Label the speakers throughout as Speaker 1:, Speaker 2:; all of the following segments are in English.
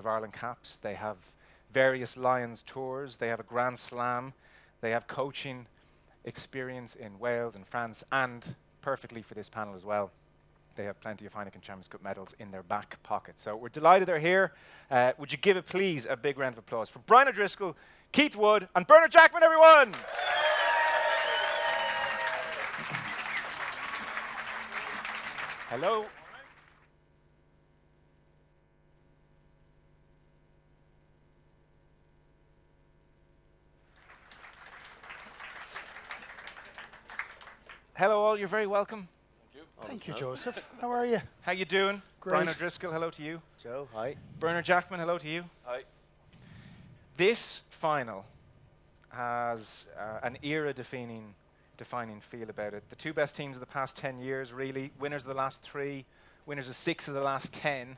Speaker 1: Ireland caps. They have various Lions tours. They have a Grand Slam. They have coaching experience in Wales and France, and perfectly for this panel as well, they have plenty of Heineken Champions Cup medals in their back pocket. So we're delighted they're here. Would you give it, please, a big round of applause for Brian O'Driscoll, Keith Wood, and Bernard Jackman, everyone! Hello. Hello all, you're very welcome.
Speaker 2: Thank you, Joseph. How are you?
Speaker 1: How you doing?
Speaker 2: Great.
Speaker 1: Brian O'Driscoll, hello to you.
Speaker 3: Joe, hi.
Speaker 1: Bernard Jackman, hello to you.
Speaker 3: Hi.
Speaker 1: This final has an era-defining feel about it. The two best teams of the past 10 years, really. Winners of the last 3, winners of 6 of the last 10.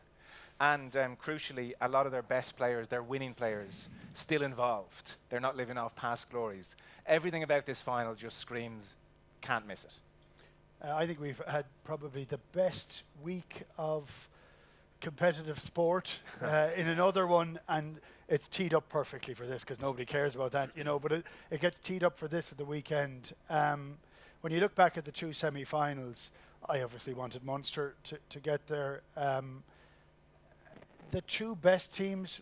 Speaker 1: And crucially, a lot of their best players, their winning players, still involved. They're not living off past glories. Everything about this final just screams, can't miss it.
Speaker 2: I think we've had probably the best week of competitive sport in another one, and it's teed up perfectly for this because nobody cares about that, you know, but it gets teed up for this at the weekend. When you look back at the 2 semi-finals, I obviously wanted Munster to get there. The 2 best teams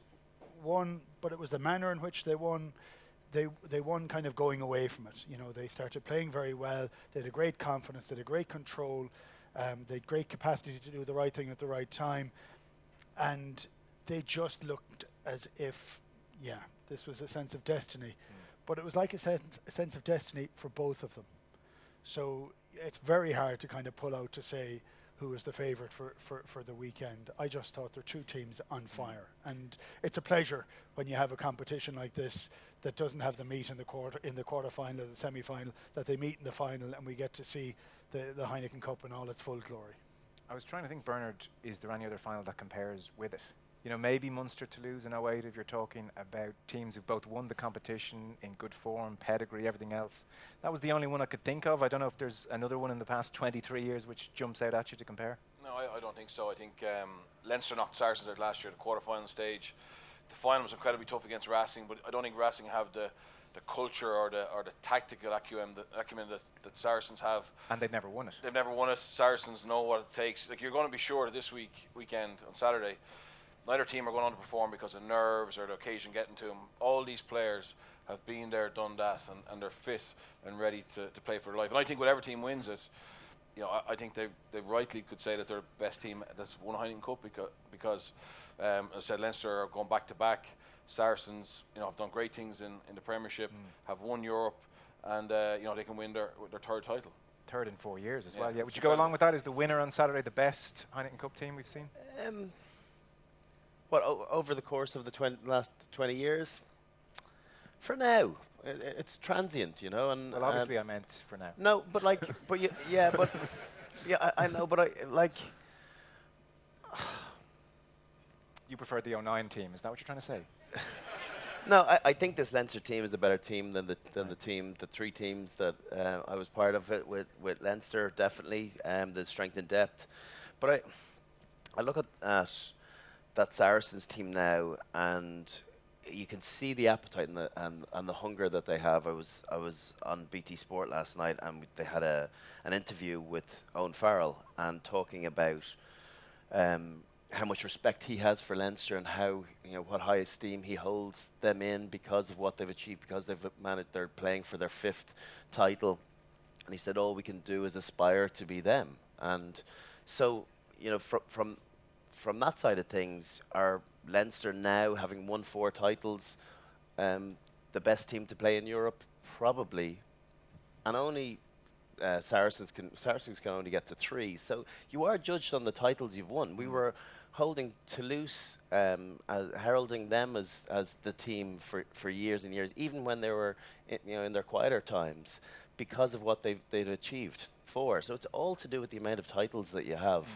Speaker 2: won, but it was the manner in which they won. They won kind of going away from it. You know, they started playing very well. They had a great confidence. They had a great control. They had great capacity to do the right thing at the right time. And they just looked as if, yeah, this was a sense of destiny. But it was like a sense of destiny for both of them. So it's very hard to kind of pull out to say who was the favourite for the weekend. I just thought there were 2 teams on fire. And it's a pleasure when you have a competition like this that doesn't have the meet in the quarter-final or the semi-final, that they meet in the final and we get to see the Heineken Cup in all its full glory.
Speaker 1: I was trying to think, Bernard, is there any other final that compares with it? You know, maybe Munster Toulouse in 08 if you're talking about teams who've both won the competition in good form, pedigree, everything else. That was the only one I could think of. I don't know if there's another one in the past 23 years which jumps out at you to compare.
Speaker 4: No, I don't think so. I think Leinster knocked Saracens out last year at the quarter-final stage. The final was incredibly tough against Racing, but I don't think Racing have the culture or the tactical acumen that Saracens have.
Speaker 1: And they've never won it.
Speaker 4: They've never won it. Saracens know what it takes. Like, you're going to be sure this weekend on Saturday, neither team are going to underperform because of nerves or the occasion getting to them. All these players have been there, done that, and they're fit and ready to play for their life. And I think whatever team wins it, you know, I think they rightly could say that they're the best team that's won a Heineken Cup because as I said, Leinster are going back to back. Saracens, you know, have done great things in the Premiership, have won Europe, and you know, they can win their 3rd title.
Speaker 1: 3rd in 4 years as well. Yeah. Would you go along with that? Is the winner on Saturday the best Heineken Cup team we've seen?
Speaker 3: Over the course of the last 20 years? For now, it's transient, you know. And
Speaker 1: well, obviously, I meant for now.
Speaker 3: No, but like, I know, but I like.
Speaker 1: You prefer the 09 team? Is that what you're trying to say?
Speaker 3: No, I think this Leinster team is a better team than the 3 teams that I was part of it with Leinster. Definitely, the strength and depth. But I look at that Saracens team now, and you can see the appetite and the hunger that they have. I was on BT Sport last night, and they had an interview with Owen Farrell and talking about how much respect he has for Leinster and how, you know, what high esteem he holds them in because of what they've achieved, because they're playing for their 5th title. And he said, all we can do is aspire to be them. And so, you know, from that side of things, are Leinster now, having won 4 titles, the best team to play in Europe? Probably. And only Saracens can only get to 3. So you are judged on the titles you've won. We were holding Toulouse, heralding them as the team for years and years, even when they were in their quieter times, because of what they'd achieved. 4. So it's all to do with the amount of titles that you have.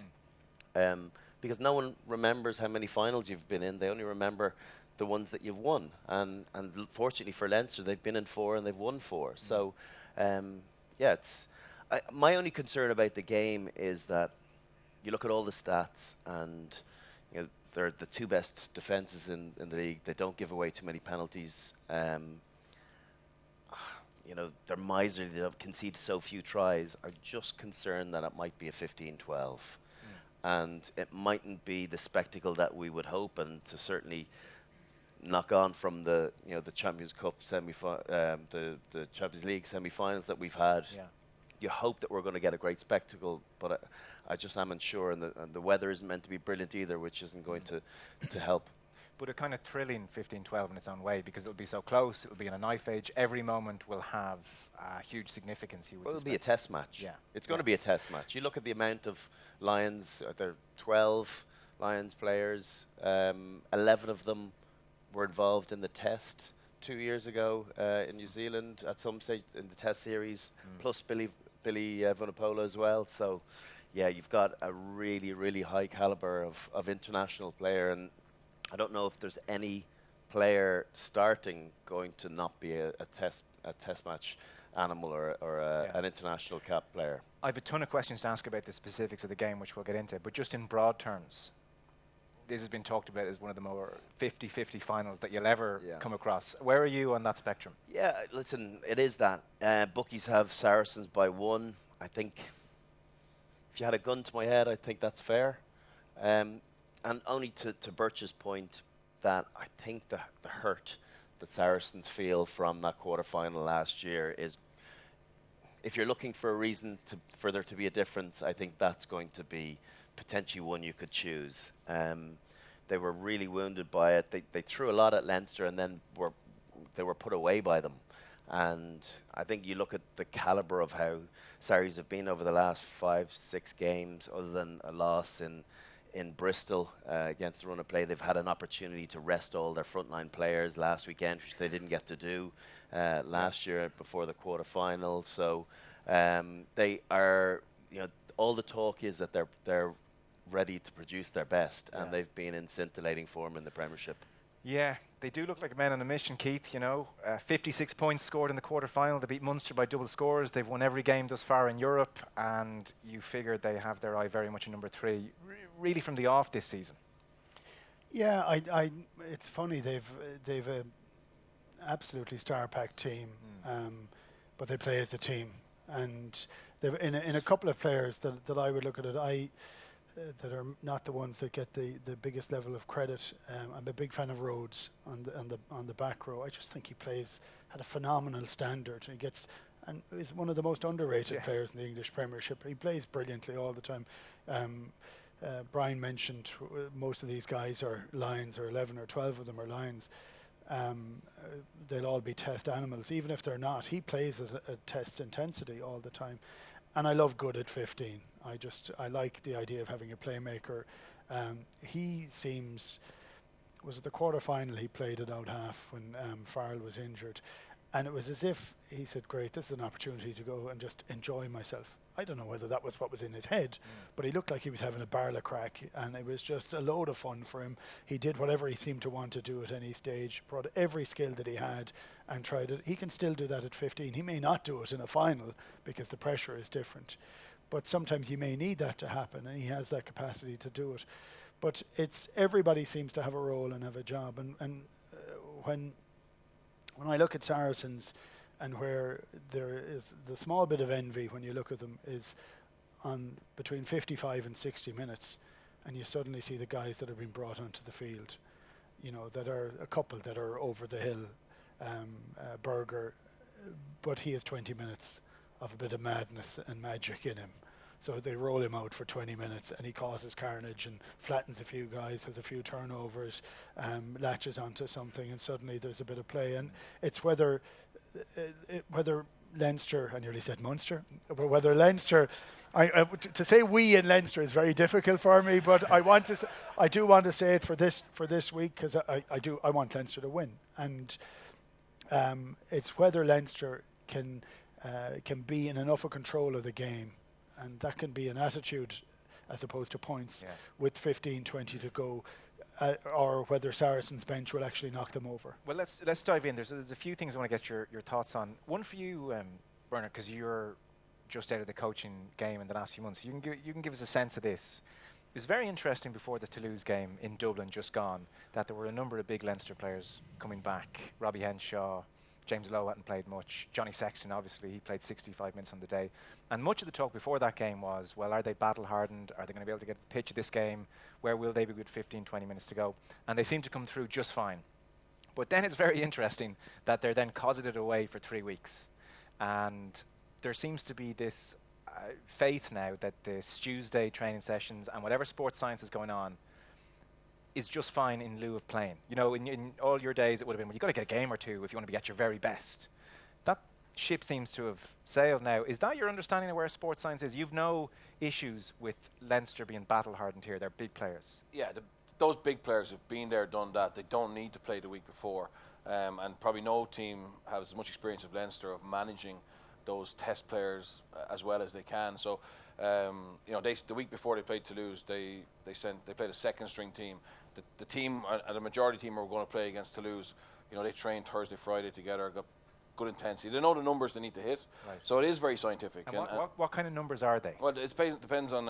Speaker 3: Because no one remembers how many finals you've been in. They only remember the ones that you've won. And fortunately for Leinster, they've been in 4 and they've won 4. So, yeah, my only concern about the game is that you look at all the stats and, you know, they're the two best defences in the league. They don't give away too many penalties. You know, they're miserly. They don't concede so few tries. I'm just concerned that it might be a 15-12. And it mightn't be the spectacle that we would hope, and to certainly knock on from the Champions Cup the Champions League semi-finals that we've had.
Speaker 1: Yeah.
Speaker 3: You hope that we're going to get a great spectacle, but I just am unsure, and the weather isn't meant to be brilliant either, which isn't going to help.
Speaker 1: But a kind of thrilling 15-12 in its own way, because it'll be so close, it'll be in a knife edge, every moment will have huge significance.
Speaker 3: Well, it'll be a test match.
Speaker 1: Yeah.
Speaker 3: It's going to be a test match. You look at the amount of Lions, there are 12 Lions players, 11 of them were involved in the test 2 years ago in New Zealand at some stage in the test series, plus Billy Vunipola as well. So, yeah, you've got a really, really high caliber of international player, and I don't know if there's any player starting going to not be a test match animal or an international cap player.
Speaker 1: I have a ton of questions to ask about the specifics of the game, which we'll get into, but just in broad terms, this has been talked about as one of the more 50-50 finals that you'll ever come across. Where are you on that spectrum?
Speaker 3: Yeah, listen, it is that. Bookies have Saracens by 1. I think if you had a gun to my head, I think that's fair. And only to Birch's point, that I think the hurt that Saracens feel from that quarter-final last year is, if you're looking for a reason for there to be a difference, I think that's going to be potentially one you could choose. They were really wounded by it. They threw a lot at Leinster, and then they were put away by them. And I think you look at the calibre of how Sarries have been over the last 5-6 games, other than a loss in Bristol against the run of play. They've had an opportunity to rest all their frontline players last weekend, which they didn't get to do last year before the quarter-final. So they are, all the talk is that they're ready to produce their best, and they've been in scintillating form in the Premiership.
Speaker 1: Yeah, they do look like men on a mission, Keith. 56 points scored in the quarter-final. They beat Munster by double scores. They've won every game thus far in Europe, and you figure they have their eye very much on number 3, really from the off this season.
Speaker 2: Yeah, it's funny, they've a absolutely star-packed team, but they play as a team, and they've in a couple of players that I would look at it. That are not the ones that get the biggest level of credit. I'm a big fan of Rhodes on the back row. I just think he plays at a phenomenal standard. He gets, and is one of the most underrated players in the English Premiership. He plays brilliantly all the time. Brian mentioned most of these guys are Lions, or 11 or 12 of them are Lions. They'll all be test animals, even if they're not. He plays at a test intensity all the time. And I love good at 15. I like the idea of having a playmaker. He seems, was it the quarter-final he played at out half when Farrell was injured, and it was as if he said, great, this is an opportunity to go and just enjoy myself. I don't know whether that was what was in his head, but he looked like he was having a barrel of crack, and it was just a load of fun for him. He did whatever he seemed to want to do at any stage, brought every skill that he had and tried it. He can still do that at 15. He may not do it in a final because the pressure is different, but sometimes you may need that to happen, and he has that capacity to do it. But it's everybody seems to have a role and have a job, and when I look at Saracens, and where there is the small bit of envy when you look at them is on between 55 and 60 minutes, and you suddenly see the guys that have been brought onto the field, that are a couple that are over the hill, Berger, but he has 20 minutes of a bit of madness and magic in him. So they roll him out for 20 minutes and he causes carnage and flattens a few guys, has a few turnovers, latches onto something, and suddenly there's a bit of play. And it's whether Leinster, I nearly said Munster, but whether Leinster, to say we in Leinster is very difficult for me, but I do want to say it for this week, because I want Leinster to win. And it's whether Leinster can be in enough of control of the game, and that can be an attitude as opposed to points with 15-20 to go, or whether Saracens' bench will actually knock them over.
Speaker 1: Well, let's dive in. There's a few things I want to get your thoughts on. One for you, Bernard, because you're just out of the coaching game in the last few months. You can give us a sense of this. It was very interesting before the Toulouse game in Dublin just gone that there were a number of big Leinster players coming back. Robbie Henshaw, James Lowe hadn't played much. Johnny Sexton, obviously, he played 65 minutes on the day. And much of the talk before that game was, well, are they battle-hardened? Are they going to be able to get the pitch of this game? Where will they be with 15, 20 minutes to go? And they seem to come through just fine. But then it's very interesting that they're then cosseted away for 3 weeks. And there seems to be this faith now that the Tuesday training sessions and whatever sports science is going on is just fine in lieu of playing. You know, in all your days it would have been, well, you've got to get a game or two if you want to be at your very best. That ship seems to have sailed now. Is that your understanding of where sports science is? You've no issues with Leinster being battle-hardened here. They're big players.
Speaker 4: Yeah, those big players have been there, done that. They don't need to play the week before. And probably no team has as much experience of Leinster of managing those test players as well as they can. So, you know, the week before they played Toulouse, they played a second string team. The team, and the majority team who were going to play against Toulouse, you know, they trained Thursday, Friday together, got good intensity. They know the numbers they need to hit. Right. So it is very scientific.
Speaker 1: And what kind of numbers are they?
Speaker 4: Well, it depends on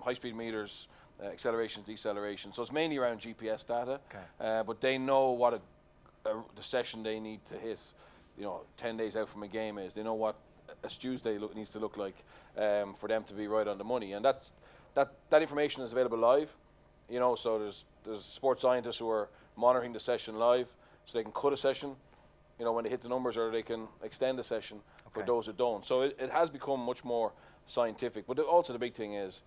Speaker 4: high-speed meters, acceleration, deceleration. So it's mainly around GPS data. Okay. But they know what the session they need to hit, you know, 10 days out from a game is. They know what a Tuesday needs to look like for them to be right on the money. And that information is available live. You know, so there's sports scientists who are monitoring the session live, so they can cut a session, you know, when they hit the numbers, or they can extend the session for those that don't. So it has become much more scientific. But also the big thing is,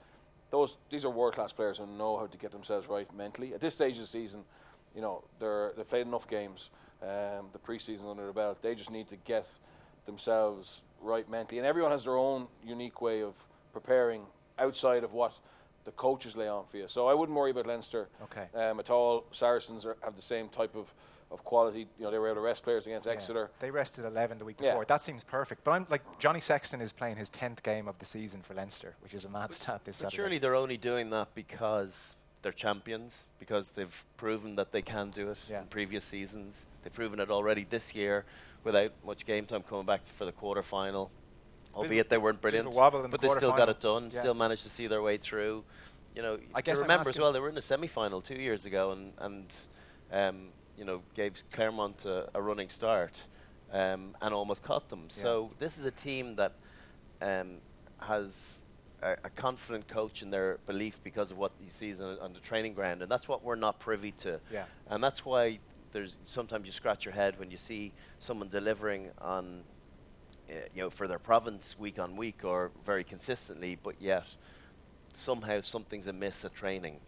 Speaker 4: these are world-class players who know how to get themselves right mentally. At this stage of the season, you know, they've played enough games, the pre-season under their belt. They just need to get themselves right mentally. And everyone has their own unique way of preparing outside of what the coaches lay on for you. So I wouldn't worry about Leinster at all. Saracens have the same type of quality. You know, they were able to rest players against Exeter.
Speaker 1: They rested 11 the week before. That seems perfect. But I'm like, Johnny Sexton is playing his 10th game of the season for Leinster, which is a mad stat this Saturday.
Speaker 3: Surely they're only doing that because they're champions, because they've proven that they can do it in previous seasons. They've proven it already this year without much game time coming back for the quarter-final. Albeit they weren't brilliant, but they still got it done, still managed to see their way through. You know, I guess remember as well, they were in the semi-final 2 years ago and you know, gave Clermont a running start and almost caught them. So this is a team that has a confident coach in their belief because of what he sees on the training ground, and that's what we're not privy to. And that's why sometimes you scratch your head when you see someone delivering on you know, for their province week on week or very consistently, but yet somehow something's amiss at training.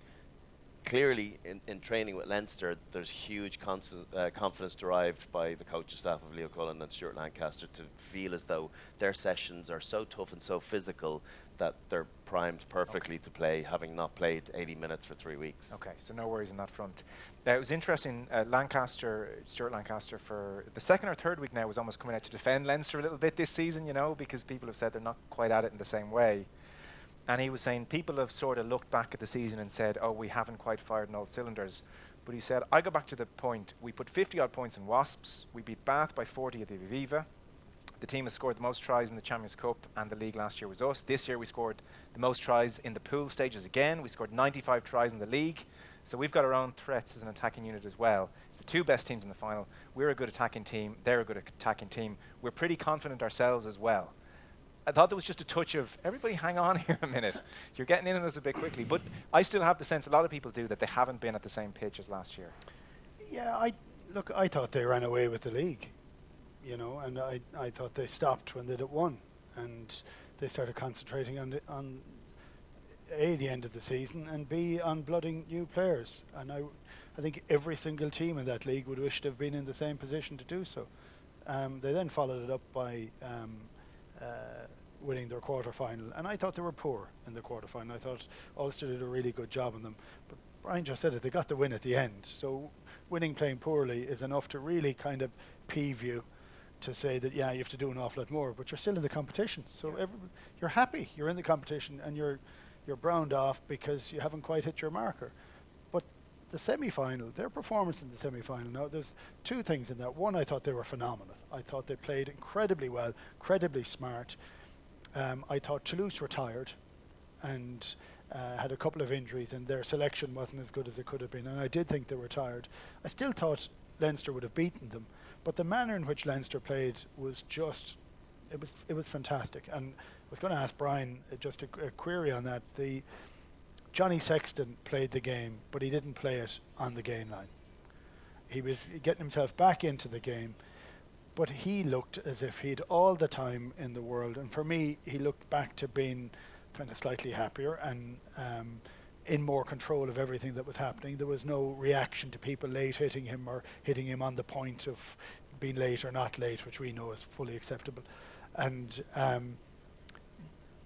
Speaker 3: Clearly, in training with Leinster, there's huge confidence derived by the coaching staff of Leo Cullen and Stuart Lancaster to feel as though their sessions are so tough and so physical that they're primed perfectly to play, having not played 80 minutes for 3 weeks.
Speaker 1: Okay, so no worries on that front. It was interesting, Stuart Lancaster, for the second or third week now, was almost coming out to defend Leinster a little bit this season, you know, because people have said they're not quite at it in the same way. And he was saying people have sort of looked back at the season and said, oh, we haven't quite fired on all cylinders. But he said, I go back to the point, we put 50-odd points in Wasps, we beat Bath by 40 at the Aviva. The team has scored the most tries in the Champions Cup, and the league last year was us. This year we scored the most tries in the pool stages again. We scored 95 tries in the league. So we've got our own threats as an attacking unit as well. It's the two best teams in the final. We're a good attacking team. They're a good attacking team. We're pretty confident ourselves as well. I thought there was just a touch of, everybody hang on here a minute. You're getting in on us a bit quickly. But I still have the sense, a lot of people do, that they haven't been at the same pitch as last year. Yeah,
Speaker 2: I thought they ran away with the league. You know, and I thought they stopped when they'd won, and they started concentrating on A, the end of the season, and B, on blooding new players. And I think every single team in that league would wish to have been in the same position to do so. They then followed it up by winning their quarter-final, and I thought they were poor in the quarter-final. I thought Ulster did a really good job on them, but Brian just said it, they got the win at the end. So winning playing poorly is enough to really kind of peeve you, to say that, yeah, you have to do an awful lot more, but you're still in the competition. So you're happy, you're in the competition, and you're browned off because you haven't quite hit your marker. But the semi-final, their performance in the semi-final, now there's two things in that. One, I thought they were phenomenal. I thought they played incredibly well, incredibly smart. I thought Toulouse were tired, and had a couple of injuries, and their selection wasn't as good as it could have been. And I did think they were tired. I still thought Leinster would have beaten them, but the manner in which Leinster played was just, it was fantastic. And I was going to ask Brian just a query on that. Johnny Sexton played the game, but he didn't play it on the gain line. He was getting himself back into the game, but he looked as if he'd all the time in the world. And for me, he looked back to being kind of slightly happier and in more control of everything that was happening. There was no reaction to people late hitting him or hitting him on the point of being late or not late, which we know is fully acceptable. And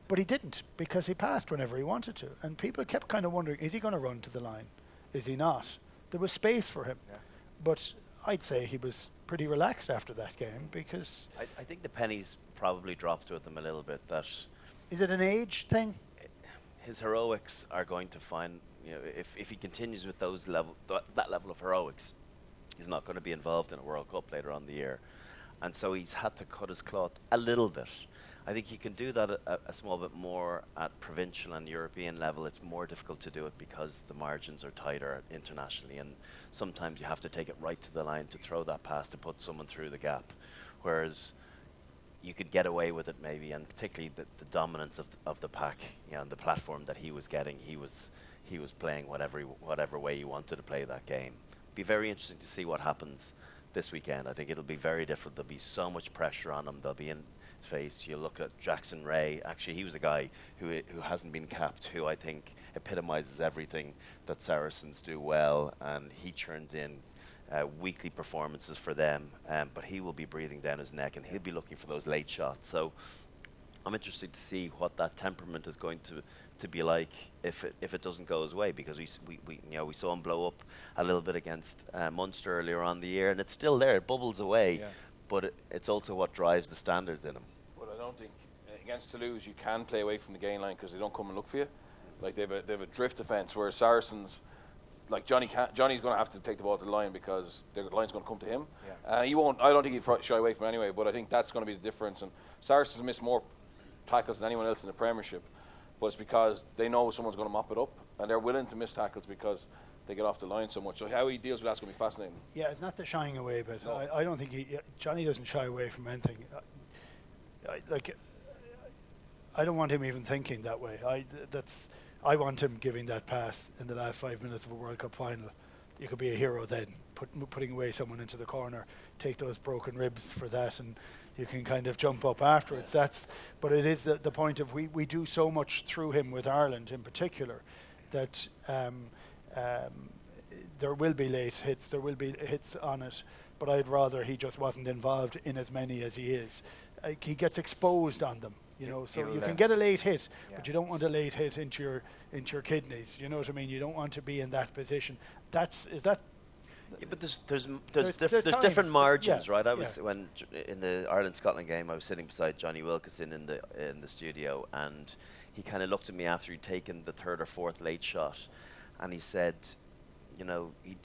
Speaker 2: but he didn't, because he passed whenever he wanted to. And people kept kind of wondering, is he going to run to the line? Is he not? There was space for him.
Speaker 1: Yeah.
Speaker 2: But I'd say he was pretty relaxed after that game, because...
Speaker 3: I think the pennies probably dropped with him a little bit. That
Speaker 2: Is it an age thing?
Speaker 3: his heroics are going to find, if he continues with those that level of heroics, he's not going to be involved in a World Cup later on in the year. And so he's had to cut his cloth a little bit. I think you can do that a small bit more at provincial and European level. It's more difficult to do it because the margins are tighter internationally, and sometimes you have to take it right to the line to throw that pass to put someone through the gap. Whereas you could get away with it maybe, and particularly the dominance of the pack, and the platform that he was getting, he was playing whatever way he wanted to play that game. Be very interesting to see what happens this weekend. I think it'll be very different. There'll be so much pressure on him. They'll be in his face. You look at Jackson Ray. Actually, he was a guy who hasn't been capped, who I think epitomizes everything that Saracens do well, and he churns in weekly performances for them, but he will be breathing down his neck, and he'll be looking for those late shots. So I'm interested to see what that temperament is going to be like if it doesn't go his way, because we saw him blow up a little bit against Munster earlier on the year, and it's still there. It bubbles away, but it's also what drives the standards in him.
Speaker 4: But I don't think against Toulouse you can play away from the gain line, because they don't come and look for you. Like they have a drift defence, whereas Saracens, like Johnny's going to have to take the ball to the line because the line's going to come to him. He won't. I don't think he'd shy away from it anyway. But I think that's going to be the difference. And Saracens miss more tackles than anyone else in the Premiership, but it's because they know someone's going to mop it up, and they're willing to miss tackles because they get off the line so much. So how he deals with that's going to be fascinating.
Speaker 2: Yeah, it's not the shying away, but
Speaker 4: No.
Speaker 2: I don't think Johnny doesn't shy away from anything. I don't want him even thinking that way. I want him giving that pass in the last 5 minutes of a World Cup final. You could be a hero then, putting away someone into the corner, take those broken ribs for that, and you can kind of jump up afterwards. But it is the point of we do so much through him with Ireland in particular, that there will be late hits, there will be hits on it, but I'd rather he just wasn't involved in as many as he is. He gets exposed on them. So you can get a late hit, but you don't want a late hit into your kidneys. You know what I mean? You don't want to be in that position.
Speaker 3: Yeah, but there's different margins, right? I was when in the Ireland-Scotland game, I was sitting beside Johnny Wilkinson in the studio, and he kind of looked at me after he'd taken the third or fourth late shot, and he said,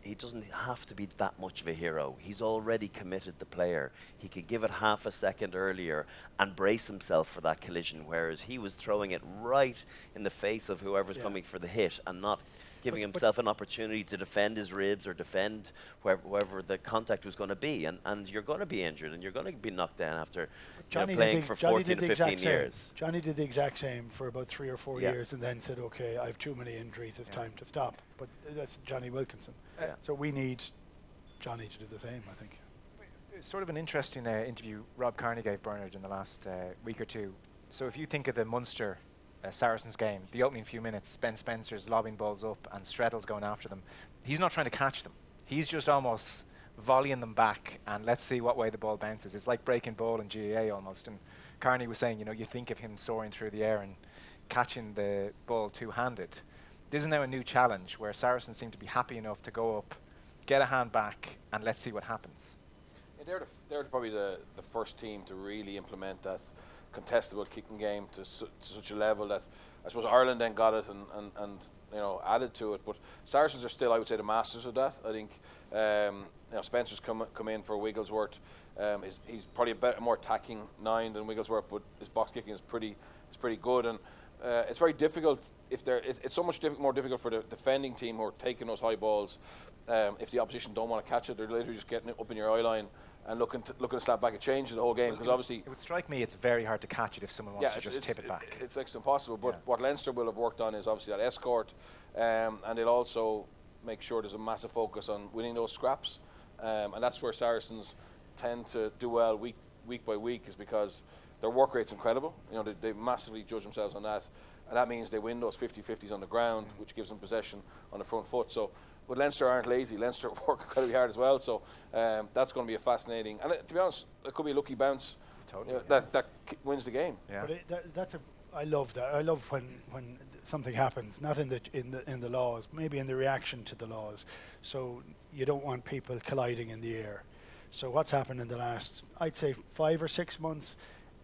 Speaker 3: he doesn't have to be that much of a hero. He's already committed the player. He could give it half a second earlier and brace himself for that collision, whereas he was throwing it right in the face of whoever's coming for the hit and not giving himself an opportunity to defend his ribs or defend wherever the contact was going to be. And you're going to be injured, and you're going to be knocked down after playing for 14 to 15 years.
Speaker 2: Johnny did the exact same for about 3 or 4 years, and then said, okay, I have too many injuries, it's time to stop. But that's Johnny Wilkinson. So we need Johnny to do the same, I think.
Speaker 1: It's sort of an interesting interview Rob Kearney gave Bernard in the last week or two. So if you think of the Munster Saracens game, the opening few minutes, Ben Spencer's lobbing balls up and Streddle's going after them. He's not trying to catch them. He's just almost volleying them back, and let's see what way the ball bounces. It's like breaking ball in GAA almost. And Kearney was saying, you think of him soaring through the air and catching the ball two-handed. This is now a new challenge where Saracens seem to be happy enough to go up, get a hand back, and let's see what happens.
Speaker 4: Yeah, they're probably the first team to really implement that contestable kicking game to such a level that I suppose Ireland then got it and added to it. But Saracens are still, I would say, the masters of that. I think Spencer's come in for Wigglesworth. He's probably a more attacking 9 than Wigglesworth, but his box kicking is pretty good. And It's very difficult it's so much more difficult for the defending team who are taking those high balls. If the opposition don't want to catch it, they're literally just getting it up in your eye line and looking to slap back. It changes the whole game because obviously
Speaker 1: it would strike me it's very hard to catch it if someone wants to just tip it back.
Speaker 4: It's next to impossible. But what Leinster will have worked on is obviously that escort, and they'll also make sure there's a massive focus on winning those scraps, and that's where Saracens tend to do well week by week, is because their work rate's incredible. You know, they massively judge themselves on that, and that means they win those 50-50s on the ground, which gives them possession on the front foot. So, but Leinster aren't lazy. Leinster work incredibly hard as well. So that's going to be a fascinating. And to be honest, it could be a lucky bounce.
Speaker 1: Totally.
Speaker 4: That wins the game.
Speaker 1: Yeah.
Speaker 2: But I love that. I love when something happens, not in the laws, maybe in the reaction to the laws. So you don't want people colliding in the air. So what's happened in the last, I'd say 5 or 6 months,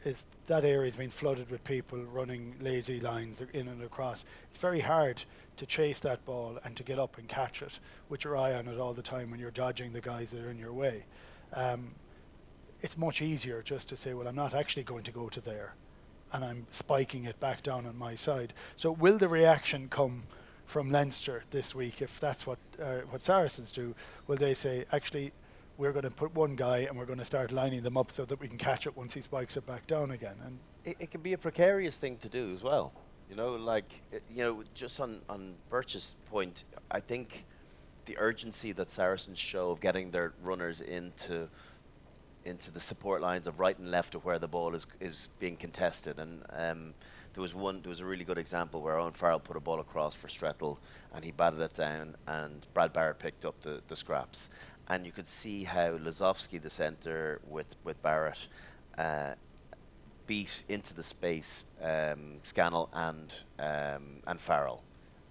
Speaker 2: is that area's been flooded with people running lazy lines in and across. It's very hard to chase that ball and to get up and catch it with your eye on it all the time when you're dodging the guys that are in your way. It's much easier just to say, well, I'm not actually going to go to there, and I'm spiking it back down on my side. So will the reaction come from Leinster this week if that's what Saracens do? Will they say, actually, we're going to put one guy and we're going to start lining them up so that we can catch it once he spikes it back down again? And
Speaker 3: it can be a precarious thing to do as well. You know, like, just on Birch's point, I think the urgency that Saracens show of getting their runners into the support lines of right and left of where the ball is being contested. And there was a really good example where Owen Farrell put a ball across for Strettle and he batted it down and Brad Barrett picked up the scraps. And you could see how Lazowski, the centre, with Barrett, beat into the space Scannell and Farrell,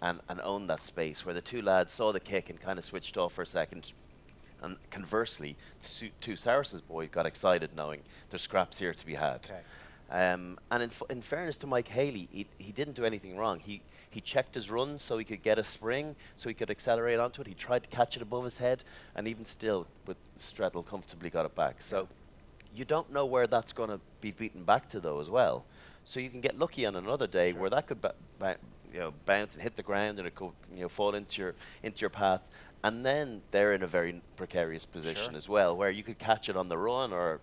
Speaker 3: and owned that space, where the two lads saw the kick and kind of switched off for a second. And conversely, two Saracens boys got excited knowing there's scraps here to be had.
Speaker 1: Okay.
Speaker 3: And in fairness to Mike Haley, he didn't do anything wrong. He checked his run so he could get a spring, so he could accelerate onto it. He tried to catch it above his head, and even still, with Strettle, comfortably got it back. So you don't know where that's going to be beaten back to, though, as well. So you can get lucky on another day where that could bounce and hit the ground, and it could fall into your path. And then they're in a very precarious position as well, where you could catch it on the run or,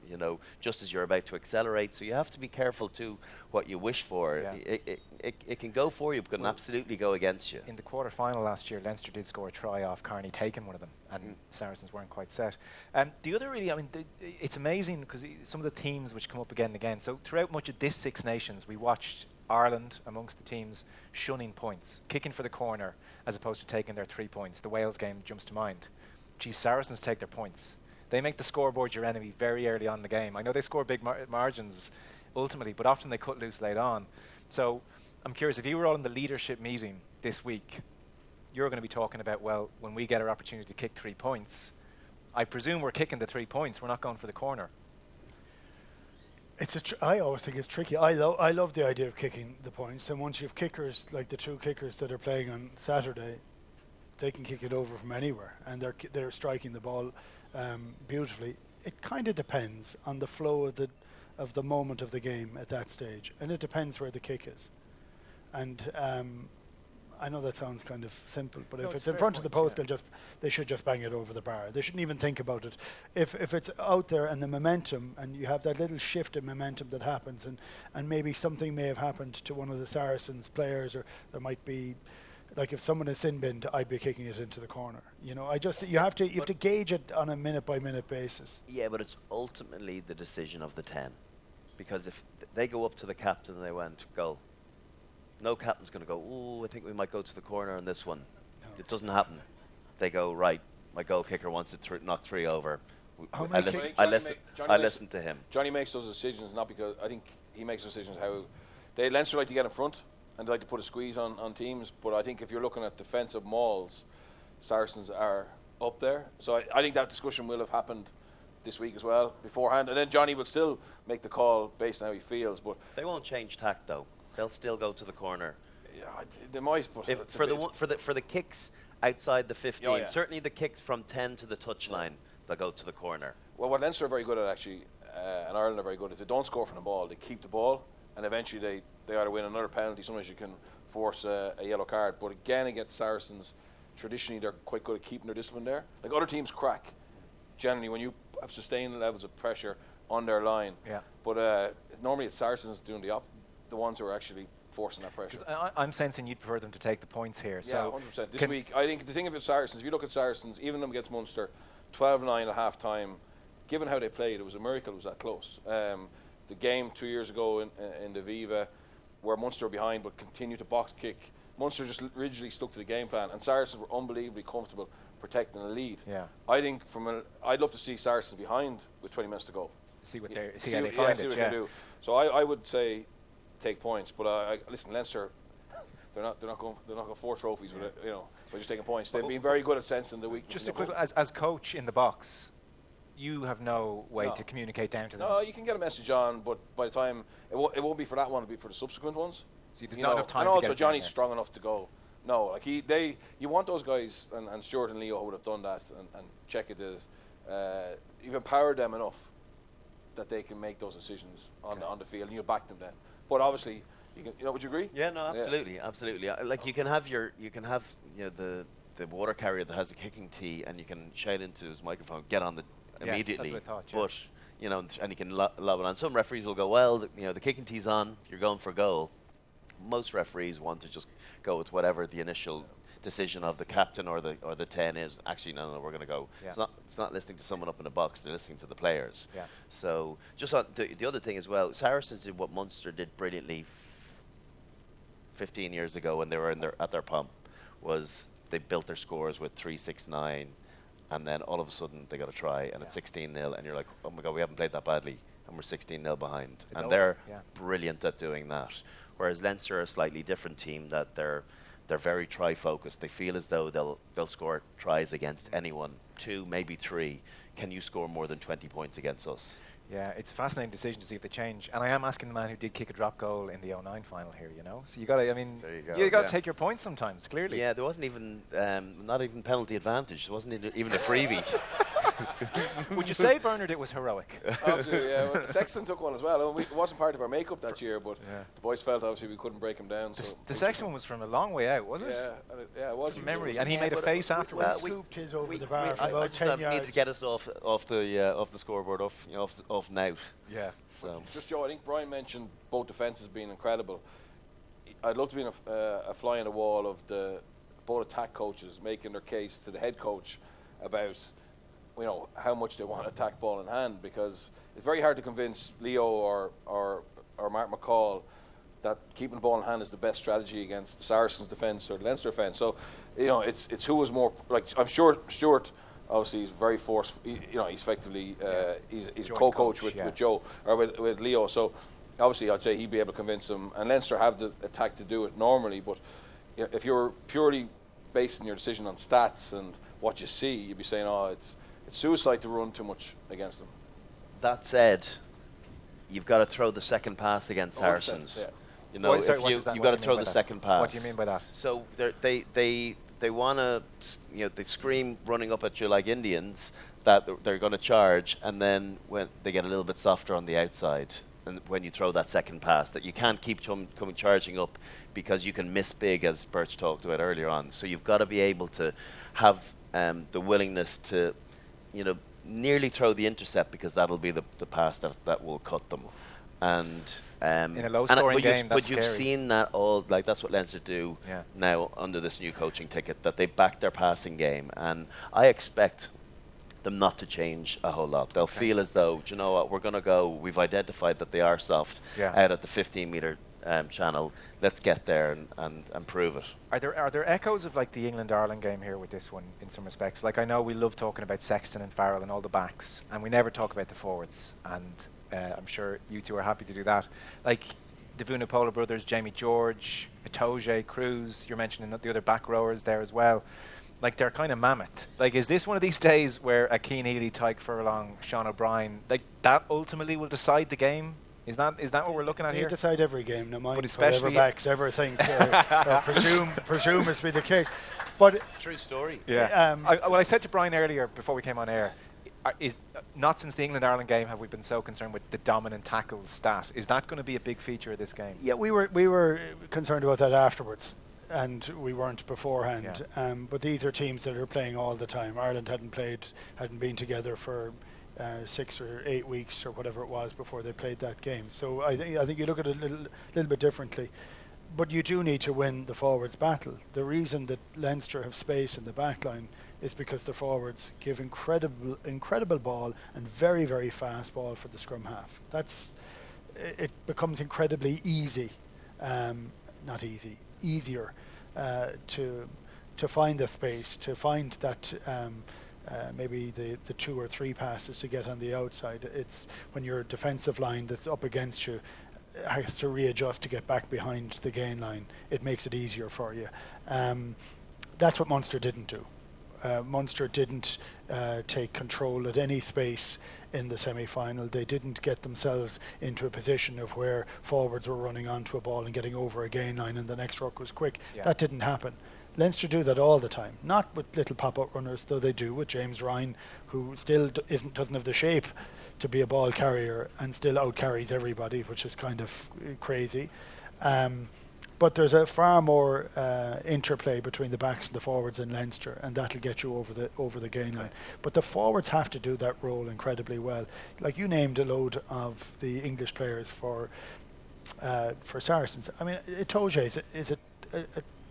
Speaker 3: just as you're about to accelerate. So you have to be careful too what you wish for.
Speaker 1: Yeah.
Speaker 3: It can go for you, but can absolutely go against you.
Speaker 1: In the quarter-final last year, Leinster did score a try off Carney taking one of them, and Saracens weren't quite set. The other really, it's amazing because some of the themes which come up again and again. So throughout much of this Six Nations, we watched Ireland, amongst the teams, shunning points, kicking for the corner as opposed to taking their 3 points. The Wales game jumps to mind. Saracens take their points. They make the scoreboard your enemy very early on in the game. I know they score big margins ultimately, but often they cut loose late on. So I'm curious, if you were all in the leadership meeting this week, you're going to be talking about, well, when we get our opportunity to kick 3 points, I presume we're kicking the 3 points. We're not going for the corner.
Speaker 2: I always think it's tricky. I love the idea of kicking the points, and once you have kickers like the two kickers that are playing on Saturday, they can kick it over from anywhere, and they're striking the ball beautifully. It kind of depends on the flow of the moment of the game at that stage, and it depends where the kick is. And I know that sounds kind of simple, but if it's in front of the post, they should just bang it over the bar. They shouldn't even think about it. If it's out there and the momentum, and you have that little shift in momentum that happens, and maybe something may have happened to one of the Saracens players, or there might be, like if someone is sin binned, I'd be kicking it into the corner. You have to gauge it on a minute by minute basis.
Speaker 3: Yeah, but it's ultimately the decision of the 10, because if they go up to the captain and they went goal, no captain's going to go, I think we might go to the corner on this one. No. It doesn't happen. They go, right, my goal kicker wants to knock 3 over. I listen to him.
Speaker 4: Johnny makes those decisions not because, I think he makes decisions how Leinster like to get in front and they like to put a squeeze on teams, but I think if you're looking at defensive mauls, Saracens are up there. So I think that discussion will have happened this week as well beforehand, and then Johnny will still make the call based on how he feels. But
Speaker 3: they won't change tack though. They'll still go to the corner.
Speaker 4: Yeah, they might. But
Speaker 3: for the kicks outside the 15, certainly the kicks from 10 to the touchline, they'll go to the corner.
Speaker 4: Well, what Leinster are very good at actually, and Ireland are very good, if they don't score from the ball, they keep the ball and eventually they either win another penalty. Sometimes you can force a yellow card. But again, against Saracens, traditionally they're quite good at keeping their discipline there. Like other teams crack, generally, when you have sustained levels of pressure on their line.
Speaker 1: Yeah.
Speaker 4: But normally it's Saracens doing the ones who are actually forcing that pressure.
Speaker 1: I'm sensing you'd prefer them to take the points here.
Speaker 4: Yeah,
Speaker 1: so
Speaker 4: 100%. This week, I think the thing of Saracens, if you look at Saracens, even them against Munster, 12-9 at half time, given how they played, it was a miracle it was that close. The game 2 years ago in the Viva, where Munster were behind but continued to box kick, Munster just rigidly stuck to the game plan, and Saracens were unbelievably comfortable protecting the lead.
Speaker 1: Yeah.
Speaker 4: I think I'd love to see Saracens behind with 20 minutes to go.
Speaker 1: See what
Speaker 4: Yeah,
Speaker 1: they see how they find
Speaker 4: see
Speaker 1: it.
Speaker 4: what they do. So I would say take points, but listen, Leinster, they're not going to 4 trophies with it, by just taking points. They've been very good at sensing the weakness.
Speaker 1: Just a quick, as coach in the box, you have no way to communicate down to them.
Speaker 4: No, you can get a message on, but by the time it won't be for that one, it'll be for the subsequent ones.
Speaker 1: See, there's not enough time.
Speaker 4: And
Speaker 1: to
Speaker 4: also
Speaker 1: get
Speaker 4: Johnny's
Speaker 1: down
Speaker 4: strong enough to go. No, like you want those guys, and Stuart and Leo would have done that, and check it is. You've empowered them enough that they can make those decisions on the field, and you back them then. But obviously, would you agree?
Speaker 3: Yeah, no, absolutely, absolutely. Like you can have the water carrier that has a kicking tee, and you can shout into his microphone, get on the immediately.
Speaker 1: That's what I thought, yeah.
Speaker 3: But and you can lob it on. Some referees will go, well, the kicking tee's on, you're going for a goal. Most referees want to just go with whatever the initial decision of the captain or the 10 is. Actually, no, we're going to go.
Speaker 1: Yeah.
Speaker 3: It's not listening to someone up in the box. They're listening to the players.
Speaker 1: Yeah.
Speaker 3: So just on the other thing as well, Saracens did what Munster did brilliantly 15 years ago when they were at their pomp, was they built their scores with 3-6-9, and then all of a sudden they got a try and it's 16-0, and you're like, oh my God, we haven't played that badly, and we're 16-0 behind.
Speaker 1: It's
Speaker 3: and they're
Speaker 1: yeah.
Speaker 3: brilliant at doing that. Whereas Leinster are a slightly different team, that they're very try-focused. They feel as though they'll score tries against anyone, 2, maybe 3. Can you score more than 20 points against us?
Speaker 1: Yeah, it's a fascinating decision to see if they change. And I am asking the man who did kick a drop goal in the 09 final here, So you got to, you got to take your points sometimes, clearly.
Speaker 3: Yeah, there wasn't even, not even penalty advantage. There wasn't even a freebie.
Speaker 1: Would you say, Bernard, it was heroic?
Speaker 4: Absolutely, yeah. Well, Sexton took one as well. It wasn't part of our makeup that year, but the boys felt obviously we couldn't break him down.
Speaker 1: The Sexton one was from a long way out, wasn't it?
Speaker 4: Yeah, it was.
Speaker 1: From memory, and he made a face afterwards.
Speaker 2: Well, scooped his over the bar for
Speaker 3: I
Speaker 2: about
Speaker 3: just
Speaker 2: 10 yards.
Speaker 3: need to get us off the scoreboard, off now.
Speaker 1: Yeah.
Speaker 3: So
Speaker 4: Just Joe, I think Brian mentioned both defences being incredible. I'd love to be a fly on the wall of both attack coaches making their case to the head coach about how much they want attack ball in hand, because it's very hard to convince Leo or Mark McCall that keeping the ball in hand is the best strategy against the Saracens defence or the Leinster defence. So it's who was more, like, I'm sure Stuart obviously he's very forceful. He's effectively he's a co-coach with Joe or with Leo. So obviously I'd say he'd be able to convince them. And Leinster have the attack to do it normally, but if you're purely basing your decision on stats and what you see, you'd be saying, it's suicide to run too much against them.
Speaker 3: that said, you've got to throw the second pass against Saracens.
Speaker 4: Yeah.
Speaker 3: You've got to throw the second pass.
Speaker 1: What do you mean by that?
Speaker 3: So they want to, they scream running up at you like Indians that they're going to charge, and then when they get a little bit softer on the outside, and when you throw that second pass, that you can't keep coming charging up because you can miss big, as Birch talked about earlier on. So you've got to be able to have the willingness to, nearly throw the intercept, because that'll be the pass that will cut them. And
Speaker 1: in a low-scoring game,
Speaker 3: but you've seen that all, like, that's what Leinster do now under this new coaching ticket, that they back their passing game, and I expect them not to change a whole lot. They'll feel as though, do you know what, we're going to go, we've identified that they are soft out at the 15-metre channel. Let's get there and prove it. Are
Speaker 1: there echoes of like the England-Ireland game here with this one in some respects? Like, I know we love talking about Sexton and Farrell and all the backs, and we never talk about the forwards, and I'm sure you two are happy to do that. Like the Vunipola brothers, Jamie George, Itoje, Cruz, you're mentioning the other back rowers there as well. Like, they're kind of mammoth. Like, is this one of these days where Akeem Healy, Tyke Furlong, Sean O'Brien, like, that ultimately will decide the game? Is that what we're looking at here?
Speaker 2: They decide every game, no mind
Speaker 1: but especially
Speaker 2: whatever backs ever think, presume is to be the case. But
Speaker 3: true story.
Speaker 1: Yeah. I said to Brian earlier before we came on air, not since the England-Ireland game have we been so concerned with the dominant tackles stat. Is that going to be a big feature of this game?
Speaker 2: Yeah, we were concerned about that afterwards, and we weren't beforehand.
Speaker 1: Yeah.
Speaker 2: But these are teams that are playing all the time. Ireland hadn't been together for 6 or 8 weeks or whatever it was before they played that game. So I think you look at it a little bit differently. But you do need to win the forwards battle. The reason that Leinster have space in the back line is because the forwards give incredible ball and very, very fast ball for the scrum half. It becomes incredibly easy, not easy, easier to find the space, to find that maybe the 2 or 3 passes to get on the outside. It's when your defensive line that's up against you has to readjust to get back behind the gain line. It makes it easier for you. That's what Munster didn't do. Munster didn't take control at any space in the semi-final. They didn't get themselves into a position of where forwards were running onto a ball and getting over a gain line and the next ruck was quick.
Speaker 1: Yeah.
Speaker 2: That didn't happen. Leinster do that all the time, not with little pop-up runners, though they do with James Ryan, who still doesn't have the shape to be a ball carrier and still out-carries everybody, which is kind of crazy. But there's a far more interplay between the backs and the forwards in Leinster, and that'll get you over the gain line. But the forwards have to do that role incredibly well. Like you named a load of the English players for Saracens. I mean, Itoje is a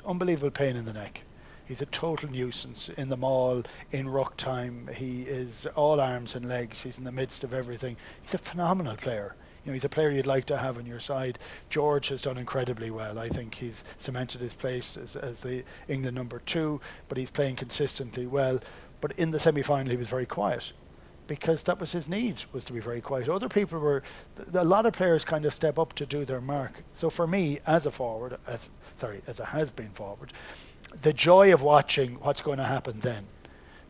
Speaker 2: unbelievable pain in the neck. He's a total nuisance in the maul, in ruck time. He is all arms and legs. He's in the midst of everything. He's a phenomenal player. You know, he's a player you'd like to have on your side. George has done incredibly well. I think he's cemented his place as the England number 2, but he's playing consistently well. But in the semi-final, he was very quiet because that was his need, was to be very quiet. Other people were, a lot of players kind of step up to do their mark. So for me, as a forward, as a has-been forward, the joy of watching what's going to happen then,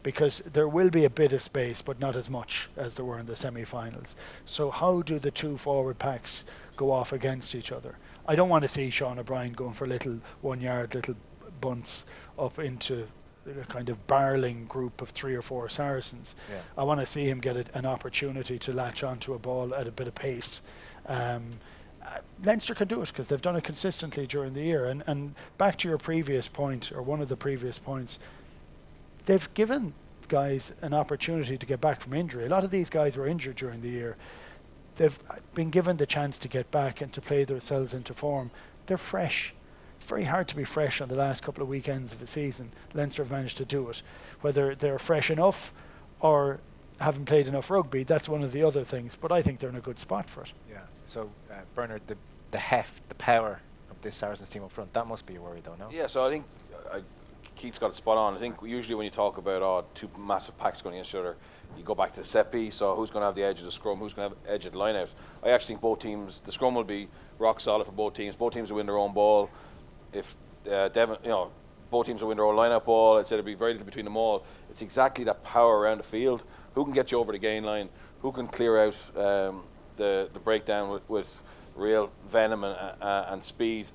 Speaker 2: because there will be a bit of space, but not as much as there were in the semi-finals. So how do the 2 forward packs go off against each other? I don't want to see Sean O'Brien going for little 1-yard little bunts up into a kind of barreling group of 3 or 4 Saracens.
Speaker 1: Yeah.
Speaker 2: I want to see him get an opportunity to latch onto a ball at a bit of pace. Leinster can do it because they've done it consistently during the year. And back to your previous point, or one of the previous points, they've given guys an opportunity to get back from injury. A lot of these guys were injured during the year. They've been given the chance to get back and to play themselves into form. They're fresh. It's very hard to be fresh on the last couple of weekends of the season. Leinster have managed to do it. Whether they're fresh enough or haven't played enough rugby, that's one of the other things. But I think they're in a good spot for it.
Speaker 1: Yeah. So, Bernard, the heft, the power of this Saracens team up front, that must be a worry, though, no?
Speaker 4: Yeah, so I think Keith's got it spot on. I think usually when you talk about 2 massive packs going against each other, you go back to the set piece, so who's going to have the edge of the scrum, who's going to have the edge of the line out. I actually think both teams, the scrum will be rock solid for both teams. Both teams will win their own ball. If both teams will win their own line out ball, I'd say there'll be very little between them all. It's exactly that power around the field. Who can get you over the gain line? Who can clear out the breakdown with real venom and speed?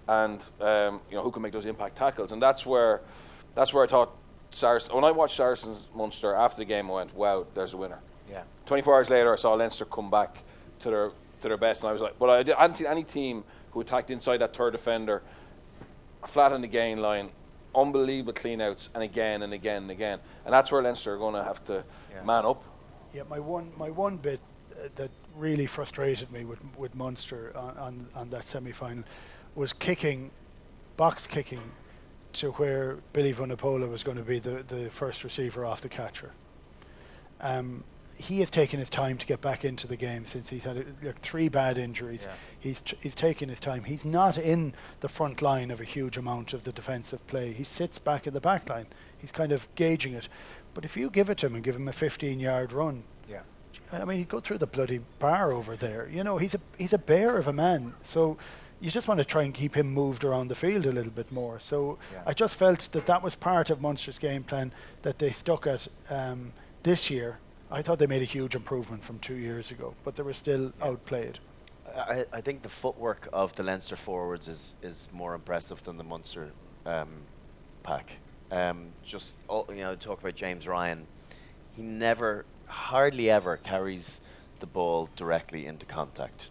Speaker 4: And who can make those impact tackles? And that's where I thought when I watched Saracens Munster after the game, I went, wow, there's a winner.
Speaker 1: Yeah.
Speaker 4: 24 hours later, I saw Leinster come back to their best, and I was like, but I hadn't seen any team who attacked inside that third defender, flat on the gain line, unbelievable clean-outs, and again and again and again. And that's where Leinster are going to have to man up.
Speaker 2: Yeah, my one bit that really frustrated me with Munster on that semi-final was box kicking to where Billy Vunipola was going to be the first receiver off the catcher. He has taken his time to get back into the game since he's had 3 bad injuries. Yeah. He's taken his time. He's not in the front line of a huge amount of the defensive play. He sits back in the back line. He's kind of gauging it. But if you give it to him and give him a 15-yard run, I mean, he'd go through the bloody bar over there. You know, he's a bear of a man. So you just want to try and keep him moved around the field a little bit more. So I just felt that was part of Munster's game plan that they stuck at this year. I thought they made a huge improvement from 2 years ago, but they were still outplayed.
Speaker 3: I think the footwork of the Leinster forwards is more impressive than the Munster pack. Talk about James Ryan. He never hardly ever carries the ball directly into contact.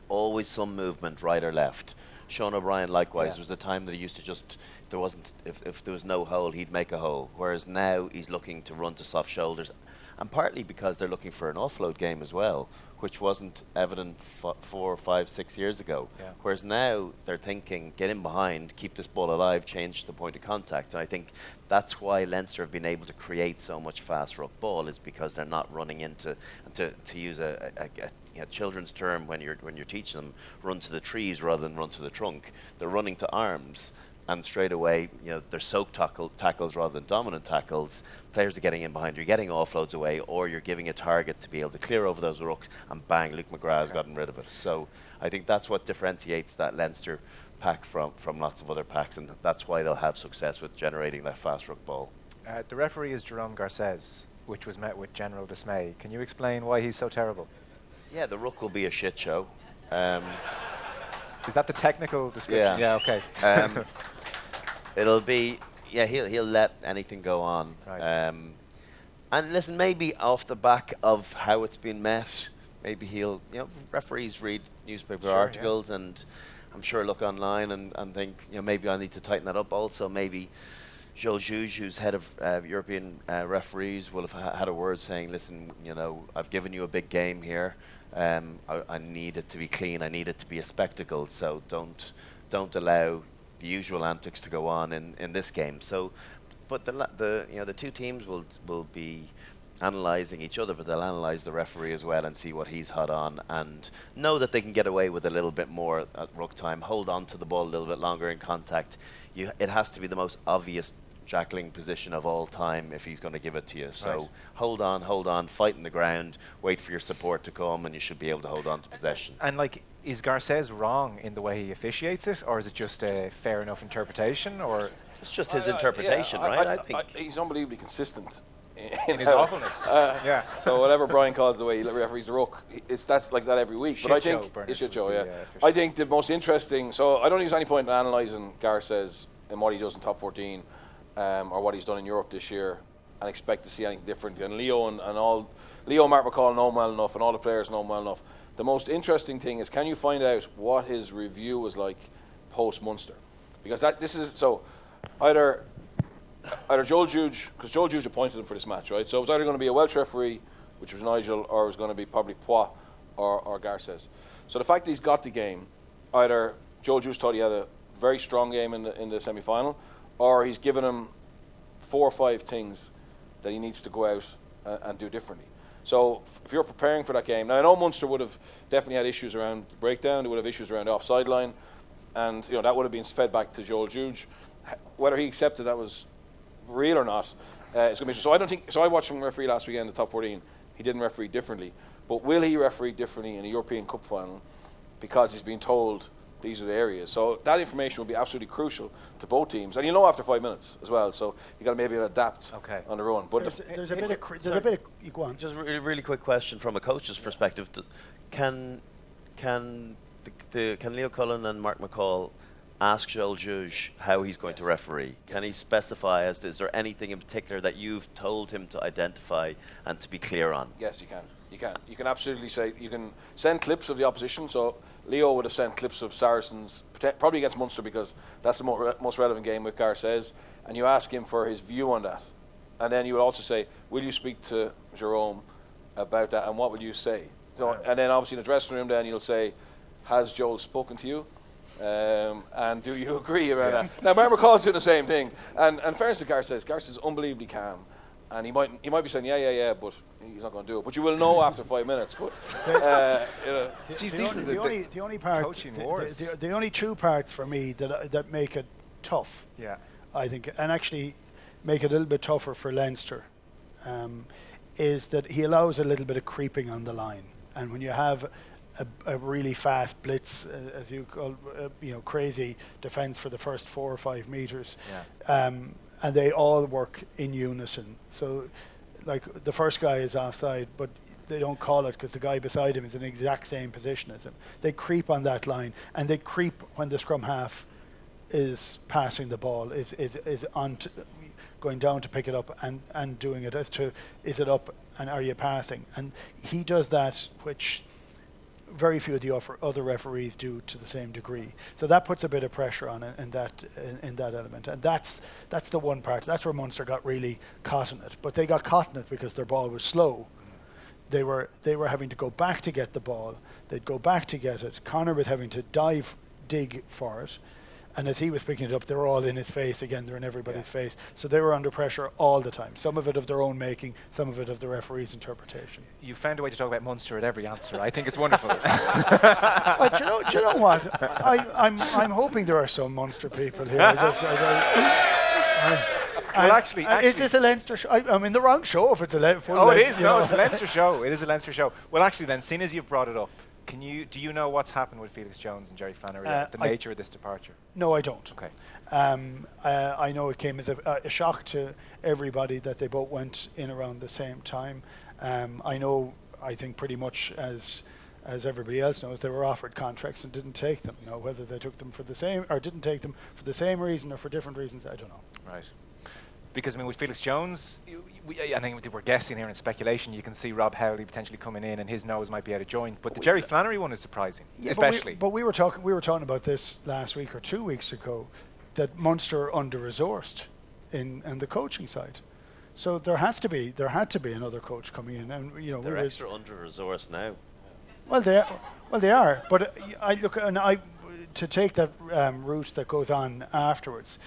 Speaker 3: Always some movement, right or left. Sean O'Brien, likewise,
Speaker 1: Yeah.
Speaker 3: was a time that he used to just, if there was no hole, he'd make a hole. Whereas now he's looking to run to soft shoulders, and partly because they're looking for an offload game as well, which wasn't evident 4, 5, 6 years ago.
Speaker 1: Yeah.
Speaker 3: Whereas now they're thinking, get in behind, keep this ball alive, change the point of contact. And I think that's why Leinster have been able to create so much fast ruck ball, is because they're not running into, to use a children's term when you're teaching them, run to the trees rather than run to the trunk. They're running to arms, and straight away, they're soak tackles rather than dominant tackles. Players are getting in behind, you're getting offloads away, or you're giving a target to be able to clear over those rucks, and bang, Luke McGrath has gotten rid of it. So I think that's what differentiates that Leinster pack from lots of other packs, and that's why they'll have success with generating that fast ruck ball.
Speaker 1: The referee is Jerome Garces, which was met with general dismay. Can you explain why he's so terrible?
Speaker 3: Yeah, the ruck will be a shit show.
Speaker 1: Is that the technical description?
Speaker 3: Yeah.
Speaker 1: Okay.
Speaker 3: It'll be, he'll let anything go on.
Speaker 1: Right.
Speaker 3: And listen, maybe off the back of how it's been met, maybe he'll, referees read newspaper articles, and I'm sure look online and think, maybe I need to tighten that up. Also, maybe Joel Juge, who's head of European referees, will have had a word saying, listen, I've given you a big game here. I need it to be clean. I need it to be a spectacle. So don't allow the usual antics to go on in this game. So, but the two teams will be analysing each other, but they'll analyse the referee as well and see what he's hot on, and know that they can get away with a little bit more at ruck time. Hold on to the ball a little bit longer in contact. It has to be the most obvious jackling position of all time if he's going to give it to you. So hold on, fight in the ground, wait for your support to come, and you should be able to hold on to possession.
Speaker 1: And is Garces wrong in the way he officiates it, or is it just a fair enough interpretation, or
Speaker 3: it's just his interpretation, right? I think
Speaker 4: he's unbelievably consistent
Speaker 1: in his awfulness? Yeah.
Speaker 4: So whatever Brian calls the way he referees the ruck, that's like that every week. But I think it's shit show. Yeah. I think the most interesting. So I don't think there's any point in analysing Garces and what he does in top 14. Or what he's done in Europe this year, and expect to see anything different. And Leo and Mark McCall know him well enough, and all the players know him well enough. The most interesting thing is, can you find out what his review was like post Munster? Because this is so either Joel Juge, because Joel Juge appointed him for this match, right? So it was either going to be a Welsh referee, which was Nigel, or it was going to be probably Poit or Garces. So the fact that he's got the game, either Joel Juge thought he had a very strong game in the semi-final, or he's given him 4 or 5 things that he needs to go out and do differently. So if you're preparing for that game, now I know Munster would have definitely had issues around the breakdown, they would have issues around the offside line, and that would have been fed back to Joel Juge. Whether he accepted that was real or not, it's going to be. So I don't think. So I watched him referee last weekend in the top 14. He didn't referee differently, but will he referee differently in a European Cup final because he's been told these are the areas? So that information will be absolutely crucial to both teams, and after 5 minutes as well. So you got to maybe adapt on their own. But
Speaker 2: there's a bit of you go on.
Speaker 3: Just really quick question from a coach's perspective: Can Leo Cullen and Mark McCall ask Joel Juge how he's going to referee? Can he specify is there anything in particular that you've told him to identify and to be clear on?
Speaker 4: Yes, you can. You can absolutely say, you can send clips of the opposition. So Leo would have sent clips of Saracens, probably against Munster, because that's the most relevant game with Garces, and you ask him for his view on that. And then you would also say, will you speak to Jerome about that, and what will you say? So, and then obviously in the dressing room then you'll say, has Joel spoken to you? And do you agree around that? Now Mark McCall's doing the same thing, and fairness to Garces is unbelievably calm, and he might be saying yeah, but he's not going to do it. But you will know after 5 minutes. But,
Speaker 2: the only part,
Speaker 1: coaching wars.
Speaker 2: The only two parts for me that make it tough, I think, and actually make it a little bit tougher for Leinster, is that he allows a little bit of creeping on the line, and when you have a really fast blitz, as you call, crazy defence for the first 4 or 5 meters, and they all work in unison. So, like, the first guy is offside, but they don't call it because the guy beside him is in the exact same position as him. They creep on that line, and they creep when the scrum half is passing the ball, is on going down to pick it up and doing it as to, is it up and are you passing? And he does that, which very few of the other referees do to the same degree. So that puts a bit of pressure on it in that element. And that's the one part. That's where Munster got really caught in it. But they got caught in it because their ball was slow. They were having to go back to get the ball. They'd go back to get it. Connor was having to dig for it. And as he was picking it up, they were all in his face again. They're in everybody's face. So they were under pressure all the time. Some of it of their own making, some of it of the referee's interpretation.
Speaker 1: You found a way to talk about Munster at every answer. I think it's wonderful.
Speaker 2: But do you know what? I'm hoping there are some Munster people here.
Speaker 1: Well, actually,
Speaker 2: is this a Leinster show? I'm in the wrong show if it's a full
Speaker 1: Oh,
Speaker 2: Leinster,
Speaker 1: it is. No, it's a Leinster show. It is a Leinster show. Well, actually, then, seeing as you've brought it up, do you know what's happened with Felix Jones and Jerry Flannery, the nature of this departure?
Speaker 2: No, I don't.
Speaker 1: Okay.
Speaker 2: I know it came as a shock to everybody that they both went in around the same time. I think pretty much as everybody else knows, they were offered contracts and didn't take them. You know, whether they took them for the same or didn't take them for the same reason or for different reasons, I don't know.
Speaker 1: Right. Because, I mean, with Felix Jones, I think we're guessing here in speculation, you can see Rob Howley potentially coming in and his nose might be out of joint. But the Jerry Flannery one is surprising, especially.
Speaker 2: But we were talking about this last week or 2 weeks ago, that Munster under-resourced in the coaching side. So there had to be another coach coming in, and you know
Speaker 3: they're extra under-resourced now.
Speaker 2: Well, they are. But to take that route that goes on afterwards.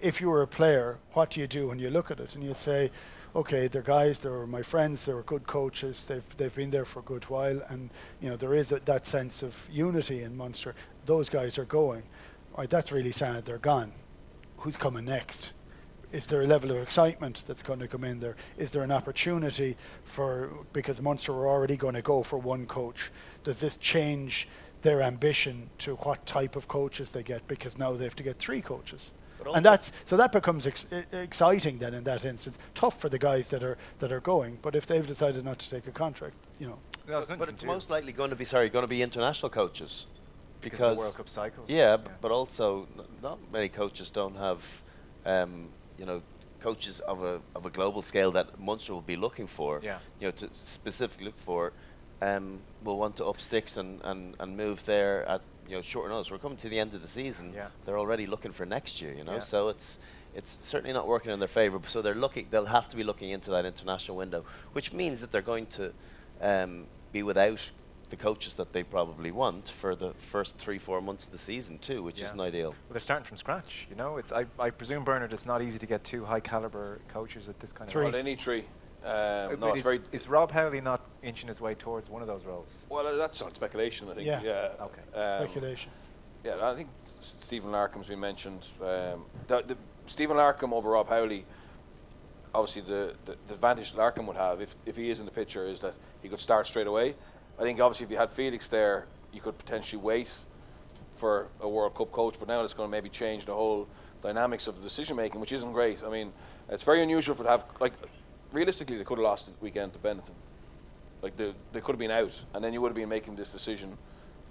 Speaker 2: If you were a player, what do you do when you look at it and you say, okay, they're guys, they're my friends, they were good coaches, they've been there for a good while, and you know there is that sense of unity in Munster. Those guys are going. Right, that's really sad. They're gone. Who's coming next? Is there a level of excitement that's going to come in there? Is there an opportunity because Munster were already going to go for one coach? Does this change their ambition to what type of coaches they get? Because now they have to get 3 coaches. And that becomes exciting then in that instance. Tough for the guys that are going, but if they've decided not to take a contract, you know.
Speaker 3: But it's most likely going to be international coaches
Speaker 1: because of the World Cup cycle.
Speaker 3: Yeah, but also not many coaches don't have, coaches of a global scale that Munster will be looking for.
Speaker 1: Yeah.
Speaker 3: You know, to specifically look for, will want to up sticks and move there at short notice. We're coming to the end of the season.
Speaker 1: Yeah.
Speaker 3: They're already looking for next year,
Speaker 1: Yeah.
Speaker 3: So it's certainly not working in their favour. So they'll have to be looking into that international window, which means that they're going to be without the coaches that they probably want for the first 3-4 months of the season too, which isn't ideal.
Speaker 1: Well, they're starting from scratch, I presume, Bernard, it's not easy to get 2 high caliber coaches at this kind of
Speaker 4: Well, they need 3.
Speaker 1: Is Rob Howley not inching his way towards one of those roles?
Speaker 4: Well, that's on speculation, I think.
Speaker 2: Yeah.
Speaker 1: Okay.
Speaker 2: Speculation.
Speaker 4: Yeah, I think Stephen Larkham's been mentioned. The Stephen Larkham over Rob Howley, obviously the advantage Larkham would have if he is in the picture is that he could start straight away. I think obviously if you had Felix there, you could potentially wait for a World Cup coach, but now it's going to maybe change the whole dynamics of the decision making, which isn't great. I mean, it's very unusual for to have realistically, they could have lost the weekend to Benetton. They could have been out, and then you would have been making this decision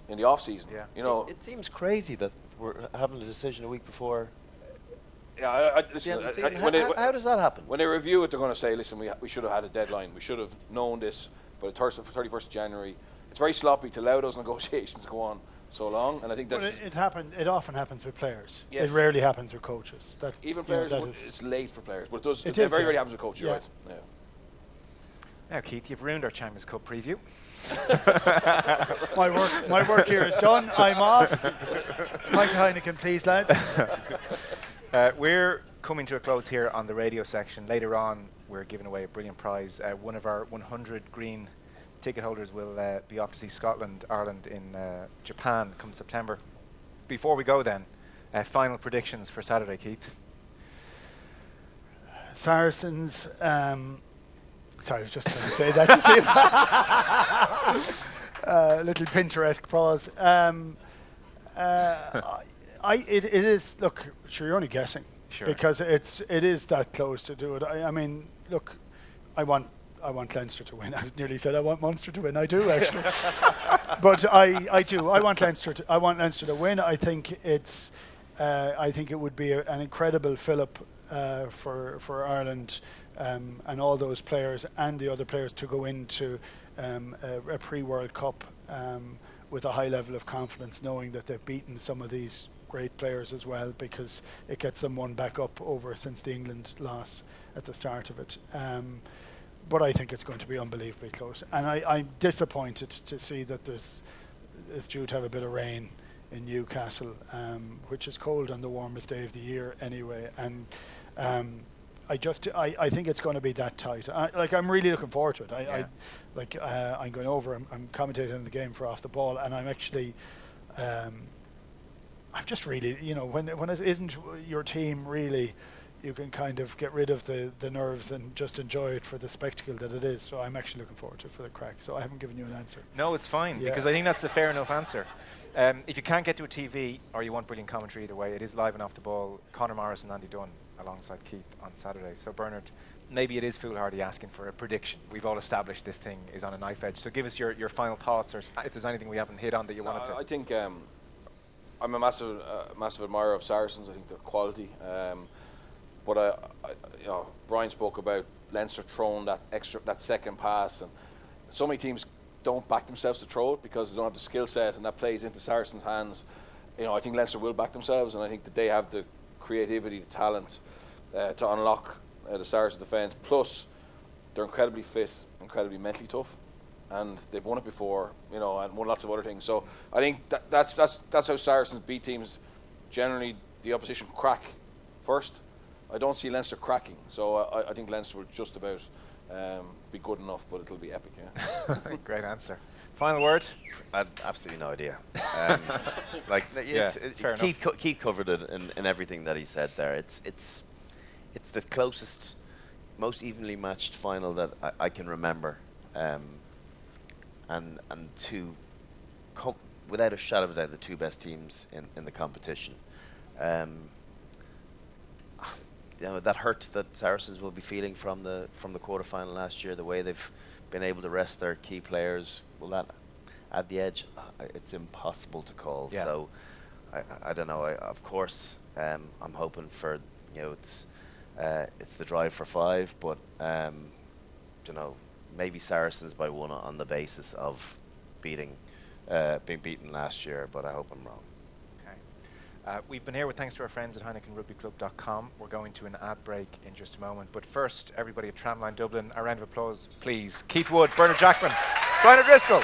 Speaker 4: in the off season.
Speaker 1: Yeah.
Speaker 3: It seems crazy that we're having a decision a week before.
Speaker 4: Yeah, listen.
Speaker 3: How does that happen?
Speaker 4: When they review it, they're going to say, "Listen, we should have had a deadline. We should have known this by the 31st of January." It's very sloppy to allow those negotiations to go on so long, and I think that's.
Speaker 2: It often happens with players.
Speaker 4: Yes.
Speaker 2: It rarely happens with coaches.
Speaker 4: Even players, it's late for players, but it does. It
Speaker 2: is,
Speaker 4: very rarely happens with coaches, right? Yeah.
Speaker 1: Now, Keith, you've ruined our Champions Cup preview.
Speaker 2: My work here is done. I'm off. Mike Heineken, please, lads.
Speaker 1: We're coming to a close here on the radio section. Later on, we're giving away a brilliant prize. One of our 100 green ticket holders will be off to see Scotland, Ireland in Japan come September. Before we go then, final predictions for Saturday, Keith.
Speaker 2: Saracens. Sorry, I was just trying to say that. Little Pinterest pause. It is. Look, sure, you're only guessing, because it is that close to do it. I mean, look, I want Leinster to win. I nearly said I want Munster to win. I do actually, but I do. I want Leinster to win. I think it would be an incredible fill-up for Ireland and all those players and the other players to go into a pre-World Cup with a high level of confidence, knowing that they've beaten some of these great players as well, because it gets them one back up over since the England loss at the start of it. But I think it's going to be unbelievably close, and I'm disappointed to see that it's due to have a bit of rain in Newcastle, which is cold on the warmest day of the year anyway, and I think it's going to be that tight. I'm really looking forward to it. I'm going over. I'm commentating the game for Off the Ball, and I'm actually, I'm just really, when it isn't your team, really, you can kind of get rid of the nerves and just enjoy it for the spectacle that it is. So I'm actually looking forward to it for the crack. So I haven't given you an answer.
Speaker 1: No, it's fine, because I think that's the fair enough answer. If you can't get to a TV or you want brilliant commentary, either way, it is live and Off the Ball. Conor Morris and Andy Dunn alongside Keith on Saturday. So Bernard, maybe it is foolhardy asking for a prediction. We've all established this thing is on a knife edge. So give us your final thoughts, or if there's anything we haven't hit on that you wanted to.
Speaker 4: I think I'm a massive admirer of Saracens. I think they're quality. But Brian spoke about Leinster throwing that second pass, and so many teams don't back themselves to throw it because they don't have the skill set, and that plays into Saracens' hands. I think Leinster will back themselves, and I think that they have the creativity, the talent to unlock the Saracens' defence. Plus, they're incredibly fit, incredibly mentally tough, and they've won it before, and won lots of other things. So I think that's how Saracens beat teams. Generally, the opposition crack first. I don't see Leinster cracking, so I think Leinster will just about be good enough, but it'll be epic. Yeah.
Speaker 1: Great answer. Final word?
Speaker 3: I had absolutely no idea. Keith covered it in everything that he said there. It's the closest, most evenly matched final that I can remember, and without a shadow of a doubt, the two best teams in the competition. That hurt that Saracens will be feeling from the quarterfinal last year, the way they've been able to rest their key players. Will that add the edge? It's impossible to call. Yeah. So I don't know. Of course, I'm hoping for it's the drive for 5, but maybe Saracens by 1 on the basis of being beaten last year. But I hope I'm wrong.
Speaker 1: We've been here with thanks to our friends at HeinekenRugbyClub.com. We're going to an ad break in just a moment. But first, everybody at Tramline Dublin, a round of applause, please. Keith Wood, Bernard Jackman, Brian O'Driscoll.